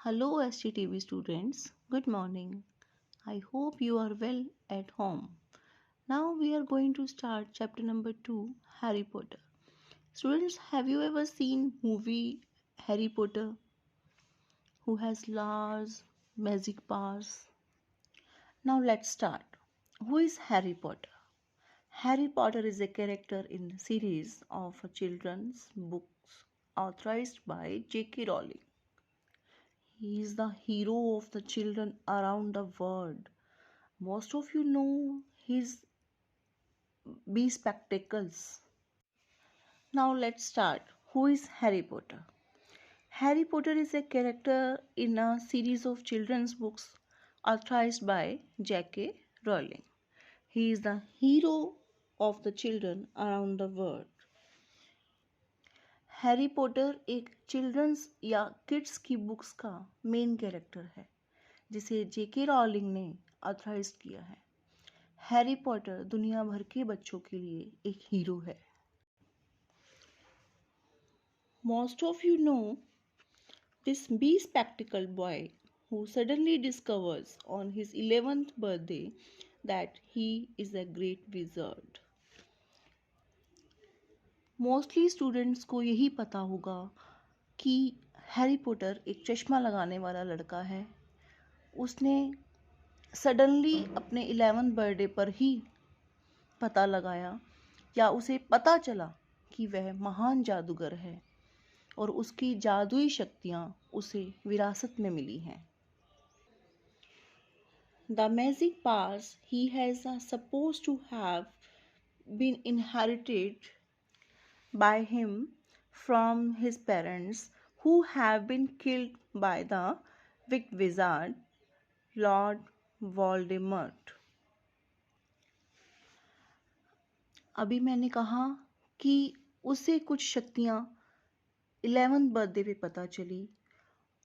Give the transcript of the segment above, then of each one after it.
Hello, STTV students. Good morning. I hope you are well at home. Now we are going to start chapter number 2, Harry Potter. Students, have you ever seen movie Harry Potter who has large magic powers? Now let's start. Who is Harry Potter? Harry Potter is a character in the series of children's books authorized by J.K. Rowling. He is the hero of the children around the world. Most of you know his bee spectacles. Now let's start. Who is Harry Potter? Harry Potter is a character in a series of children's books authorized by J.K. Rowling. He is the hero of the children around the world. Harry Potter एक children's या kids की books का main character है जिसे जेके rolling ने authorise किया है। Harry Potter दुनिया भर के बच्चों के लिए एक हीरो है। Most of you know this bespectacled boy who suddenly discovers on his 11th birthday that he is a great wizard. Mostly students को यही पता होगा कि हैरी पॉटर एक चश्मा लगाने वाला लड़का है। उसने सडनली अपने 11th बर्थडे पर ही पता लगाया या उसे पता चला कि वह महान जादूगर है और उसकी जादुई शक्तियाँ उसे विरासत में मिली हैं। The magic powers he has supposed to have been inherited by him from his parents who have been killed by the wicked wizard Lord Voldemort. अभी मैंने कहा कि उसे कुछ शक्तियाँ 11th बर्थडे पे पता चली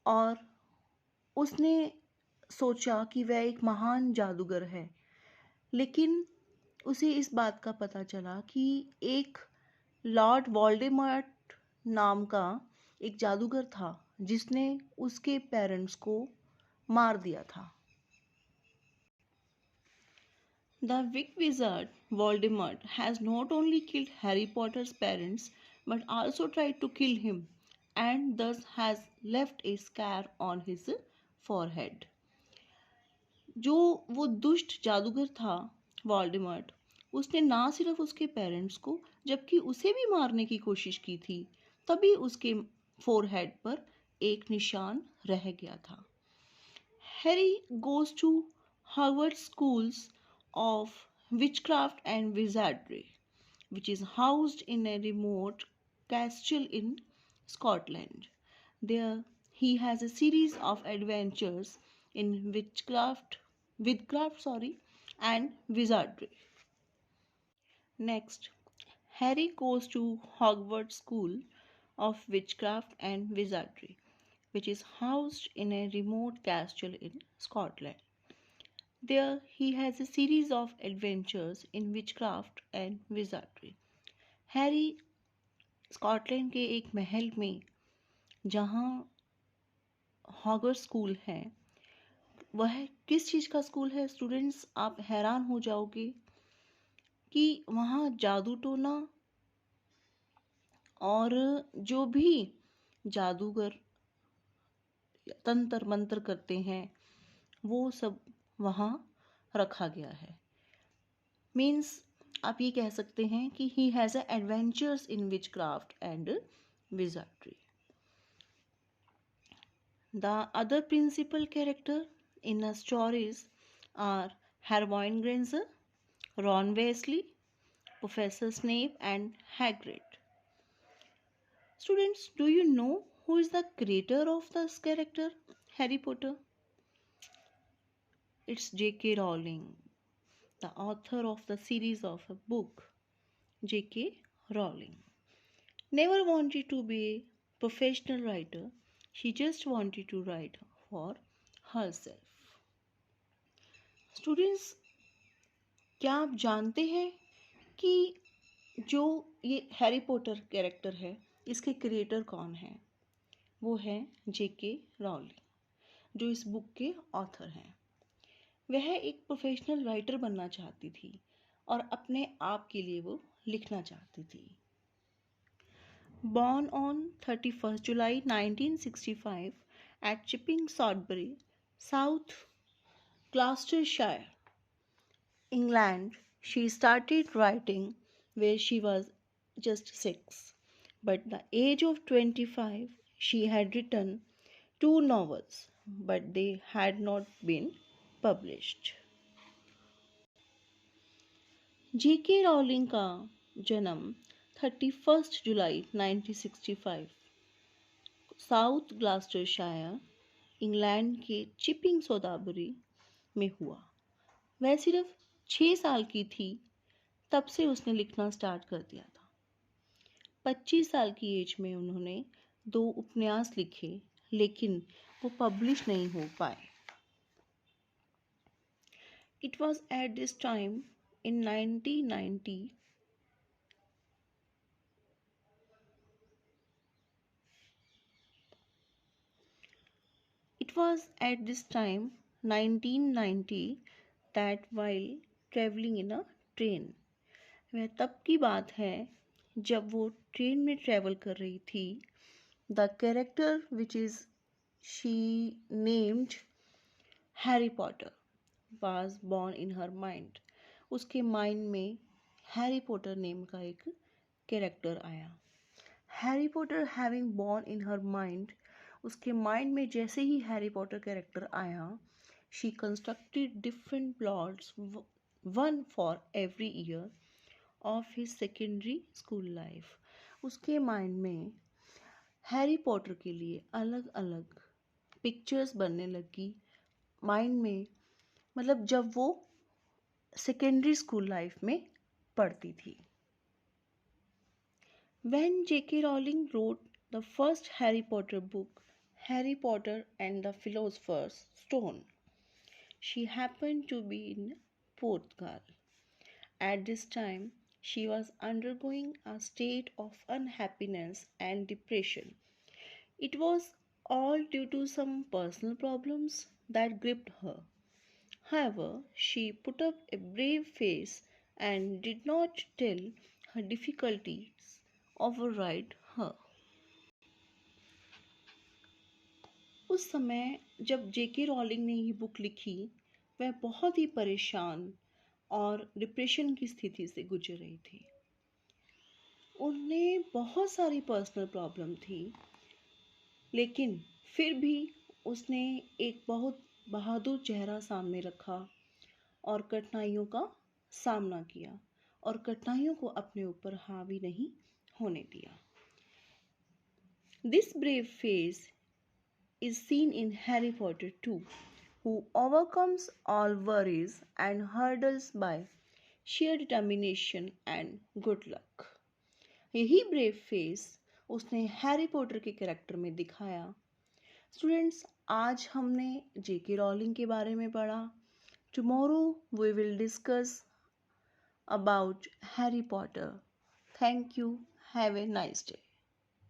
और उसने सोचा कि वह एक महान जादूगर है, लेकिन उसे इस बात का पता चला कि एक लॉर्ड वोल्डेमॉर्ट नाम का एक जादूगर था जिसने उसके पेरेंट्स को मार दिया था। The wicked wizard Voldemort has not only killed Harry Potter's parents but also tried to kill him and thus has left a scar on his forehead. जो वो दुष्ट जादूगर था वोल्डेमॉर्ट, उसने ना सिर्फ उसके पेरेंट्स को जबकि उसे भी मारने की कोशिश की थी, तभी उसके फोरहेड पर एक निशान रह गया था। Harry goes to Harvard schools of witchcraft and wizardry, which is housed in a remote castle in Scotland. There, he has a series of adventures in and wizardry. Next, Harry goes to Hogwarts School of Witchcraft and Wizardry, which is housed in a remote castle in Scotland. There he has a series of adventures in witchcraft and wizardry. Harry Scotland के एक महल में जहाँ Hogwarts school है, वह किस चीज़ का school है students? आप हैरान हो जाओगे कि वहाँ जादू टोना और जो भी जादूगर तंत्र मंत्र करते हैं वो सब वहाँ रखा गया है। मीन्स आप ये कह सकते हैं कि he has adventures in witchcraft and wizardry. The other principal character in the stories are Hermione Granger, Ron Weasley, Professor Snape and Hagrid. Students, do you know who is the creator of this character Harry Potter? It's J.K. Rowling, the author of the series of a book. J.K. Rowling never wanted to be a professional writer. She just wanted to write for herself. Students, क्या आप जानते हैं कि जो ये Harry Potter character है इसके creator कौन है? वो है J.K. Rowling. जो इस बुक के ऑथर हैं। वह एक प्रोफेशनल राइटर बनना चाहती थी और अपने आप के लिए वो लिखना चाहती थी। Born on 31st July 1965 at Chipping Sodbury, South Gloucestershire, England, she started writing where she was just 6. But the age of 25, she had written 2 novels, but they had not been published. J.K. Rowling का जन्म 31 जुलाई 1965 south ग्लास्टरशायर, England के chipping सोदाबरी में हुआ। वह सिर्फ 6 साल की थी तब से उसने लिखना स्टार्ट कर दिया था। 25 साल की एज में उन्होंने 2 उपन्यास लिखे, लेकिन वो पब्लिश नहीं हो पाए। It was at this time in 1990 It was at this time 1990 that while traveling in a train, वह तब की बात है जब वो ट्रेन में ट्रैवल कर रही थी। The character which is she named Harry Potter was born in her mind. उसके माइंड में हैरी पॉटर नेम का एक कैरेक्टर आया। Harry Potter having born in her mind, उसके माइंड में जैसे ही हैरी पॉटर कैरेक्टर आया, she constructed different plots, one for every year of his secondary school life. उसके माइंड में हैरी पॉटर के लिए अलग अलग पिक्चर्स बनने लगी माइंड में, मतलब जब वो सेकेंडरी स्कूल लाइफ में पढ़ती थी। When J.K. Rowling wrote the first Harry Potter book, Harry Potter and the Philosopher's Stone, she happened to be in Portugal. At this time, she was undergoing a state of unhappiness and depression. It was all due to some personal problems that gripped her. However, she put up a brave face and did not tell her difficulties override her. उस समय जब जेके rolling ने ये book लिखी, वह बहुत ही परेशान और डिप्रेशन की स्थिति से गुजर रही थी। उन्हें बहुत सारी पर्सनल प्रॉब्लम थी, लेकिन फिर भी उसने एक बहुत बहादुर चेहरा सामने रखा और कठिनाइयों का सामना किया और कठिनाइयों को अपने ऊपर हावी नहीं होने दिया। This brave face is seen in Harry Potter 2, who overcomes all worries and hurdles by sheer determination and good luck. यही ब्रेव फेस उसने हैरी पॉटर के कैरेक्टर में दिखाया। स्टूडेंट्स, आज हमने जेके रॉलिंग के बारे में पढ़ा। Tomorrow we will discuss about Harry Potter. Thank you. Have a nice day.